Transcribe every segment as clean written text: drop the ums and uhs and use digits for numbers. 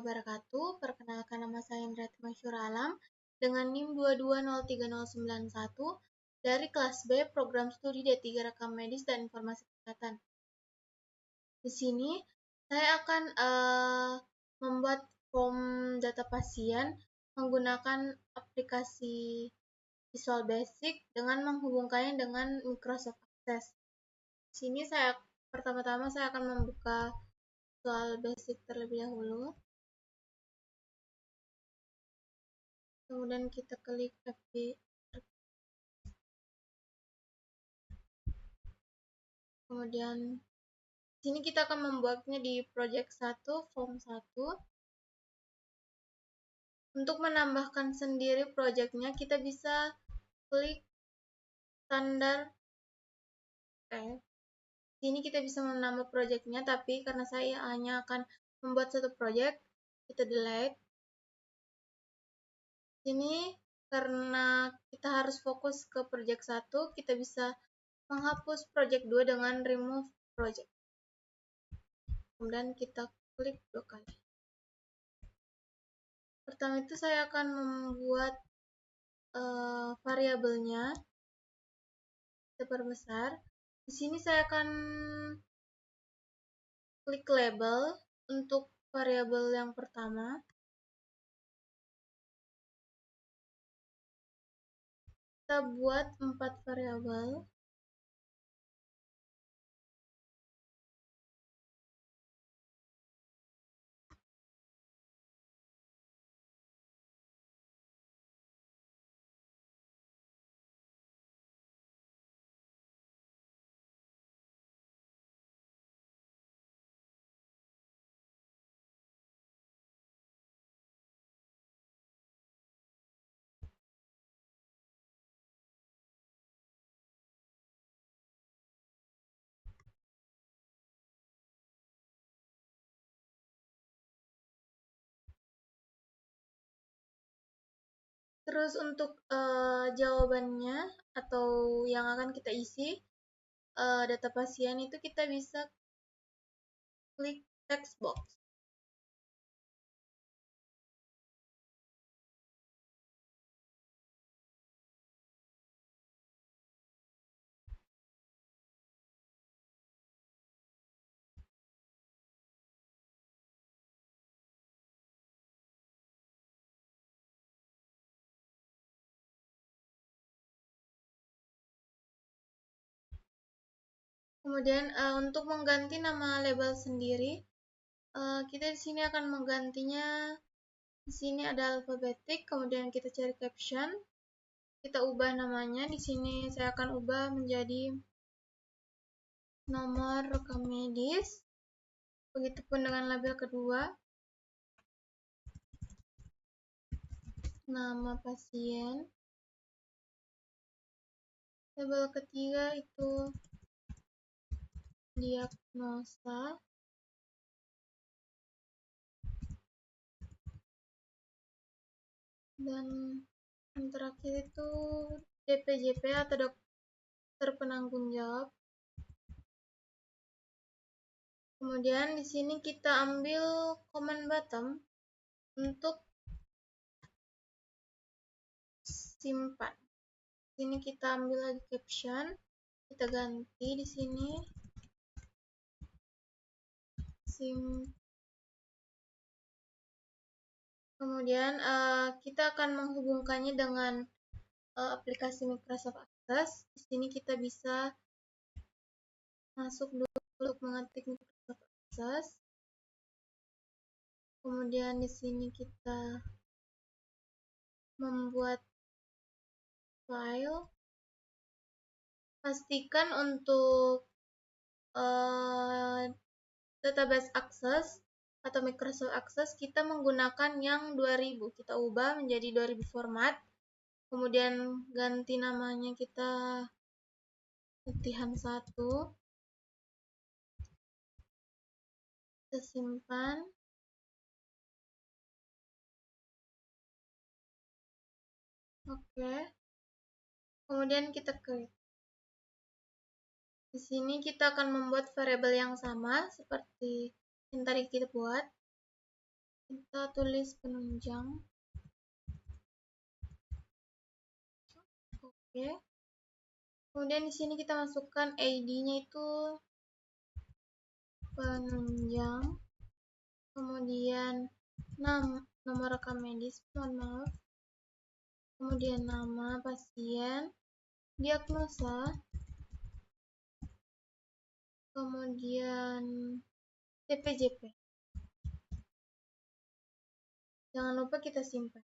wabarakatuh. Perkenalkan, nama saya Indrati Masyura Alam dengan NIM 2203091 dari kelas B Program Studi D3 Rekam Medis dan Informasi Kesehatan. Di sini saya akan membuat form data pasien menggunakan aplikasi Visual Basic dengan menghubungkannya dengan Microsoft Access. Di sini pertama-tama saya akan membuka Visual Basic terlebih dahulu. Kemudian kita klik FB. Kemudian di sini kita akan membuatnya di project 1, form 1. Untuk menambahkan sendiri projectnya, kita bisa klik standar. Di sini kita bisa menambah projectnya, tapi karena saya hanya akan membuat satu project, kita delete. Ini karena kita harus fokus ke project 1, kita bisa menghapus project 2 dengan remove project. Kemudian kita klik 2 kali. Pertama itu saya akan membuat variabelnya. Kita perbesar. Di sini saya akan klik label untuk variabel yang pertama. Kita buat 4 variabel. Terus untuk jawabannya atau yang akan kita isi data pasien itu kita bisa klik text box. Kemudian untuk mengganti nama label sendiri, kita di sini akan menggantinya. Di sini ada alfabetik, kemudian kita cari caption, kita ubah namanya. Di sini saya akan ubah menjadi nomor rekam medis. Begitupun dengan label kedua, nama pasien. Label ketiga itu diagnosa. Dan yang terakhir itu DPJP atau dokter penanggung jawab. Kemudian di sini kita ambil command bottom untuk simpan. Di sini kita ambil lagi caption, kita ganti di sini Kemudian kita akan menghubungkannya dengan aplikasi Microsoft Access. Di sini kita bisa masuk dulu untuk mengetik Microsoft Access. Kemudian di sini kita membuat file. Pastikan untuk database access atau Microsoft Access kita menggunakan yang 2000. Kita ubah menjadi 2000 format. Kemudian ganti namanya kita latihan 1. Kita simpan. Oke. Kemudian kita klik. Di sini kita akan membuat variabel yang sama seperti yang tadi kita buat. kita tulis penunjang. Oke. Kemudian di sini kita masukkan ID-nya itu penunjang. Kemudian nomor rekam medis, mohon maaf. Kemudian nama pasien, diagnosa, kemudian TPJP. Jangan lupa kita simpan.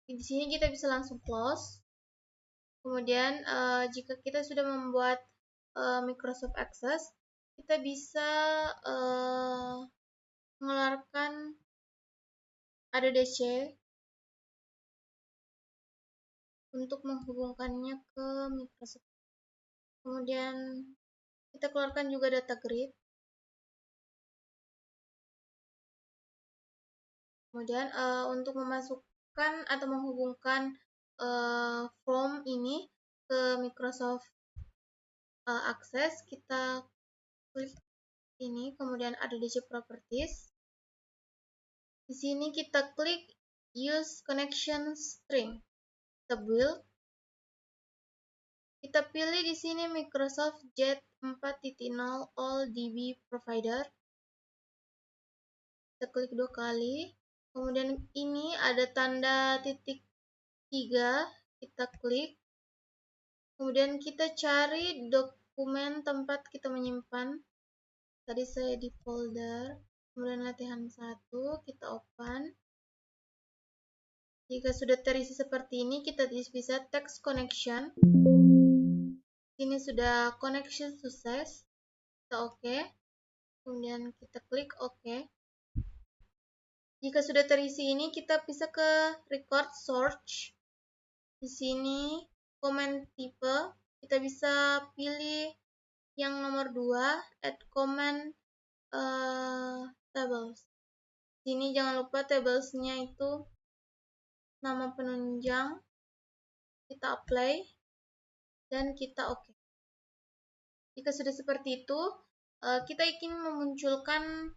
Di sini kita bisa langsung close. Kemudian jika kita sudah membuat Microsoft Access, kita bisa mengeluarkan ADDC untuk menghubungkannya ke Microsoft. Kemudian kita keluarkan juga data grid. Kemudian untuk memasukkan atau menghubungkan form ini ke Microsoft Access, kita klik ini, kemudian ada DC Properties. Di sini kita klik Use Connection String. Kita build. Kita pilih di sini Microsoft Jet 4.0 All DB Provider. Kita klik 2 kali. Kemudian ini ada tanda titik 3, kita klik. Kemudian kita cari dokumen tempat kita menyimpan. Tadi saya di folder, kemudian latihan 1, kita open. Jika sudah terisi seperti ini, kita bisa text connection. Ini sudah connection sukses. Kita oke. Kemudian kita klik oke. Jika sudah terisi ini, kita bisa ke record search. Di sini comment tipe, kita bisa pilih yang nomor 2, add comment tables. Di sini jangan lupa tablesnya itu nama penunjang. Kita apply dan kita oke. Jika sudah seperti itu, kita ingin memunculkan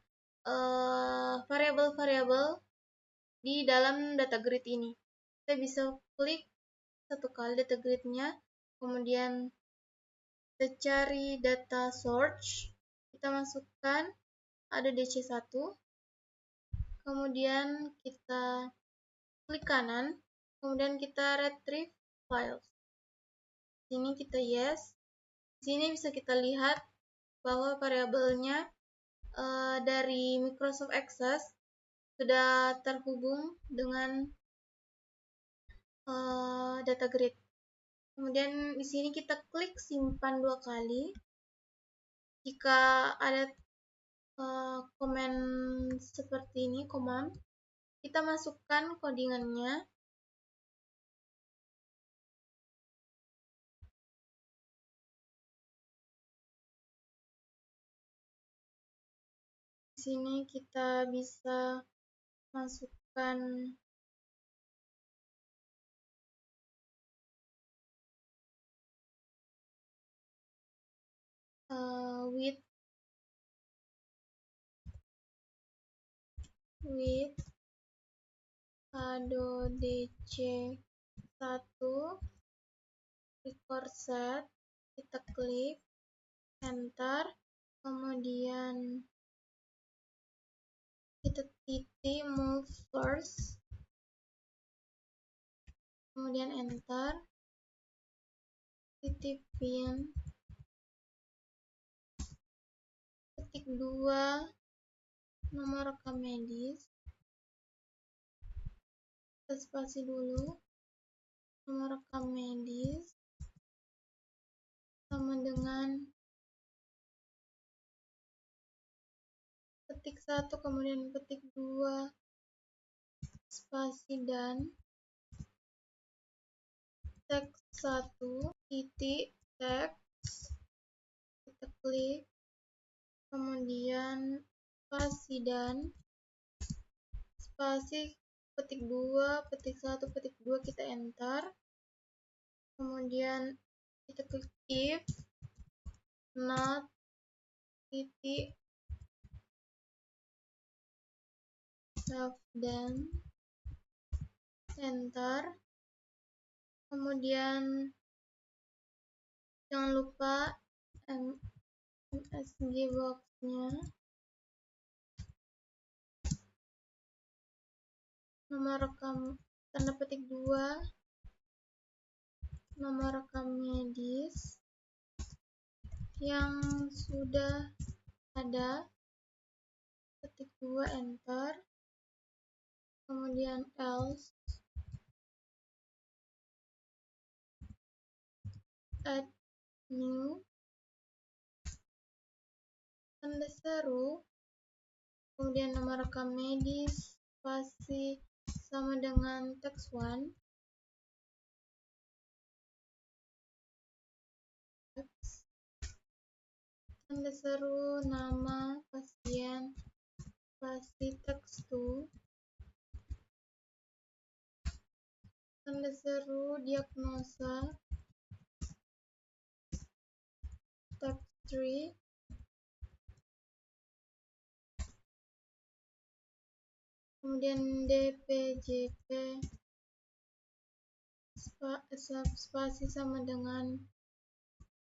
variabel-variabel di dalam data grid ini. Kita bisa klik 1 kali data gridnya, kemudian kita cari data search, kita masukkan ada DC1, kemudian kita klik kanan, kemudian kita retrieve files. Sini kita yes. Sini bisa kita lihat bahwa variabelnya dari Microsoft Access sudah terhubung dengan data grid. Kemudian di sini kita klik simpan 2 kali. Jika ada komen seperti ini, command, kita masukkan codingannya. Di sini kita bisa masukkan with Ado DC1 record set, kita klik enter, kemudian kita titik move first, kemudian enter, titik pin, ketik 2 nomor rekam medis, kita spasi dulu, nomor rekam medis sama dengan ketik 1 kemudian ketik 2 spasi dan teks 1 titik teks, kita klik, kemudian spasi dan spasi petik 2 petik 1 petik 2, kita enter, kemudian kita klik if not titik save dan enter. Kemudian jangan lupa MSG box-nya, nomor rekam tanda petik 2, nomor rekam medis yang sudah ada, ketik 2 enter, kemudian else, add new, tanda seru, kemudian nomor rekam medis spasi sama dengan text 1, tanda seru nama pasien spasi text 2, tanda seru diagnosa text 3, kemudian DPJP spasi sama dengan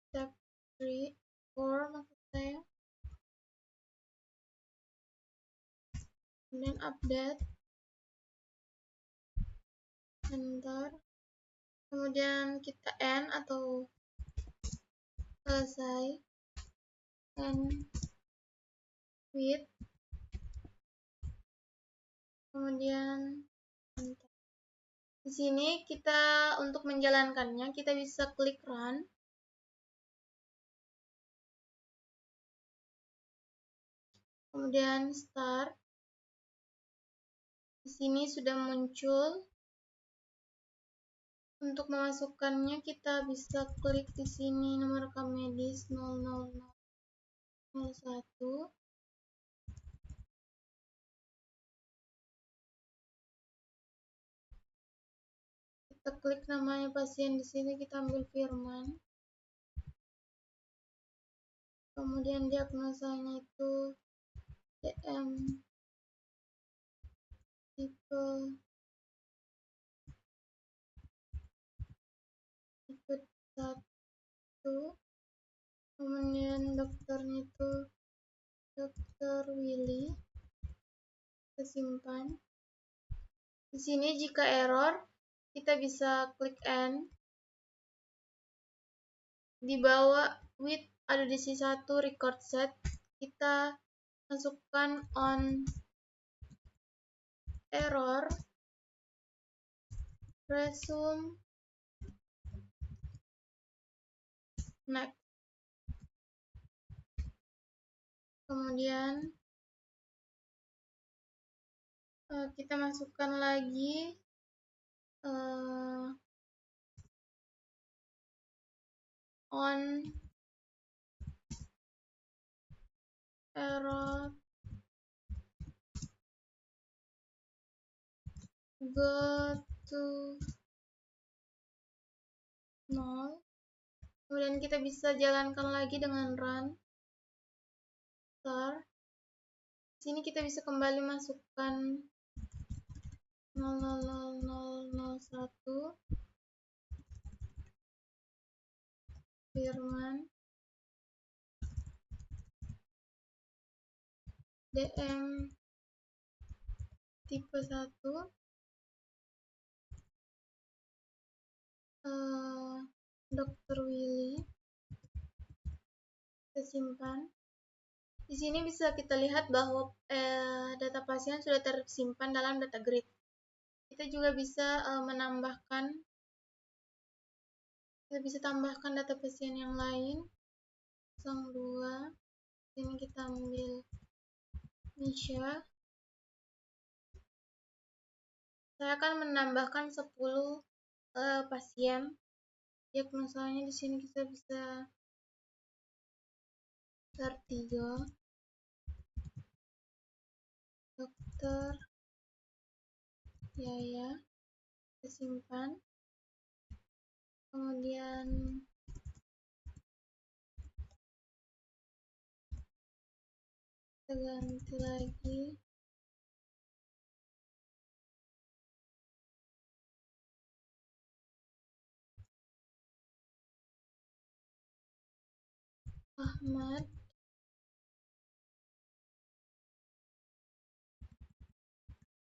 text 3 4 maksud saya, kemudian update enter, kemudian kita end atau selesai, end with, kemudian enter. Di sini kita untuk menjalankannya kita bisa klik run, kemudian start. Di sini sudah muncul. Untuk memasukkannya kita bisa klik di sini nomor rekam medis 00001. Kita klik namanya pasien di sini, kita ambil Firman. Kemudian diagnosanya itu DM tipe 1. Kemudian dokternya itu Dr. Willy. Kita simpan. Di sini jika error kita bisa klik end. Di bawah with ada di sisi 1 record set, kita masukkan on error resume next. Kemudian kita masukkan lagi on error go to 0. Kemudian kita bisa jalankan lagi dengan run start. Sini kita bisa kembali masukkan 000001 Firman DM tipe 1 Dr. Willy. Kita simpan. Di sini bisa kita lihat bahwa data pasien sudah tersimpan dalam data grid. Kita juga bisa menambahkan, kita bisa tambahkan data pasien yang lain. 02. Sini kita ambil Nisha. Saya akan menambahkan 10 pasien. Diagnosanya di sini kita bisa 3. Dokter Yaya. Kita simpan. Kemudian kita ganti lagi Ahmad,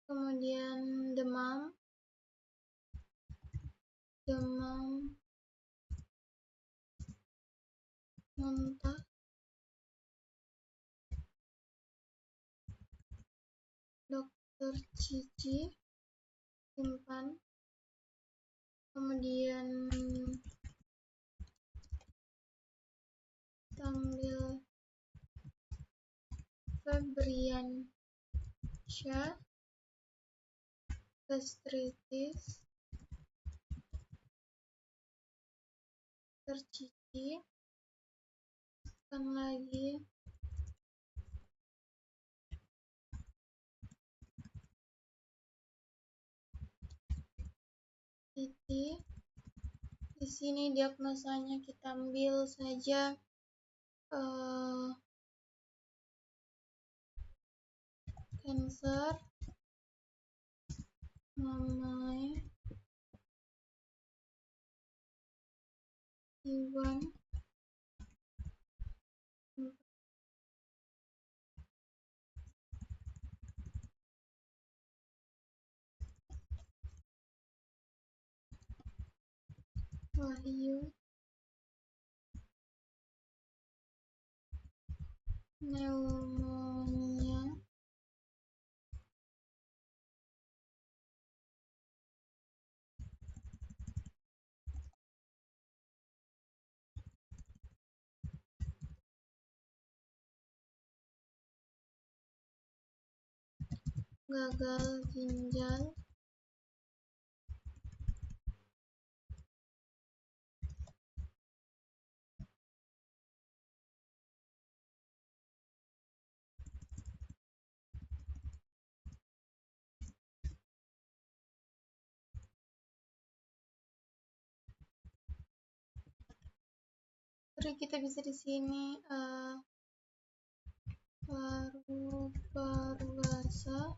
kemudian demam, muntah, dokter Cici, simpan, kemudian sambil Febriansyah, gastritis, tercici, lagi titik. Di sini diagnosanya kita ambil saja cancer, mamai, Iwan, Wahyu, pneumonia, gagal ginjal, jadi kita bisa di sini paru basah,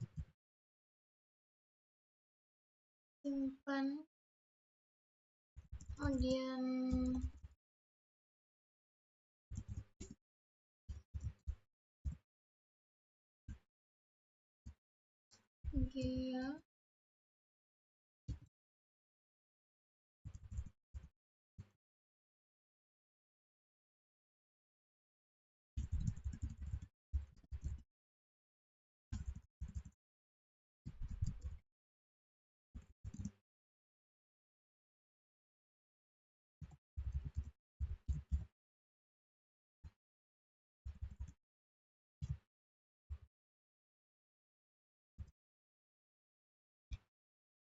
simpan, kemudian Gia,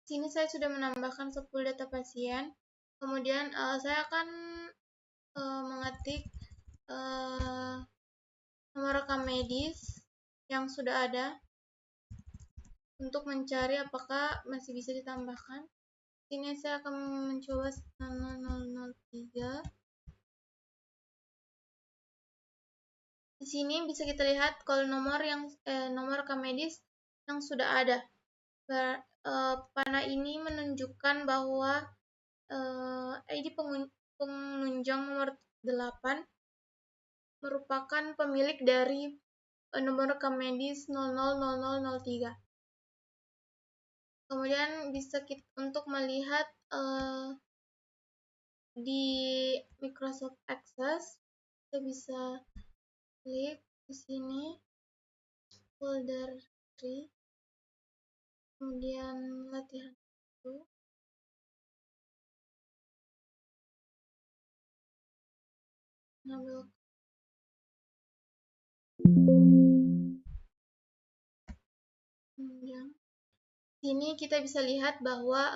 sini saya sudah menambahkan 10 data pasien. Kemudian saya akan mengetik nomor rekam medis yang sudah ada untuk mencari apakah masih bisa ditambahkan. Sini saya akan mencoba 0003. Di sini bisa kita lihat kalau nomor rekam medis yang sudah ada. Panah ini menunjukkan bahwa ID penunjang nomor 8 merupakan pemilik dari nomor rekam medis 000003. Kemudian bisa kita untuk melihat di Microsoft Access, kita bisa klik di sini folder 3, kemudian latihan 1, ngambil kemudian sini kita bisa lihat bahwa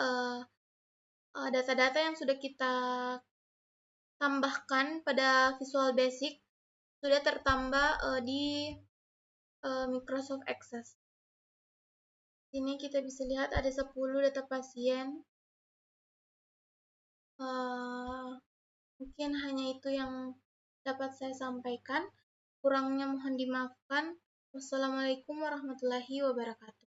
data-data yang sudah kita tambahkan pada Visual Basic sudah tertambah di Microsoft Access. Sini kita bisa lihat ada 10 data pasien. Mungkin hanya itu yang dapat saya sampaikan. Kurangnya mohon dimaafkan. Wassalamualaikum warahmatullahi wabarakatuh.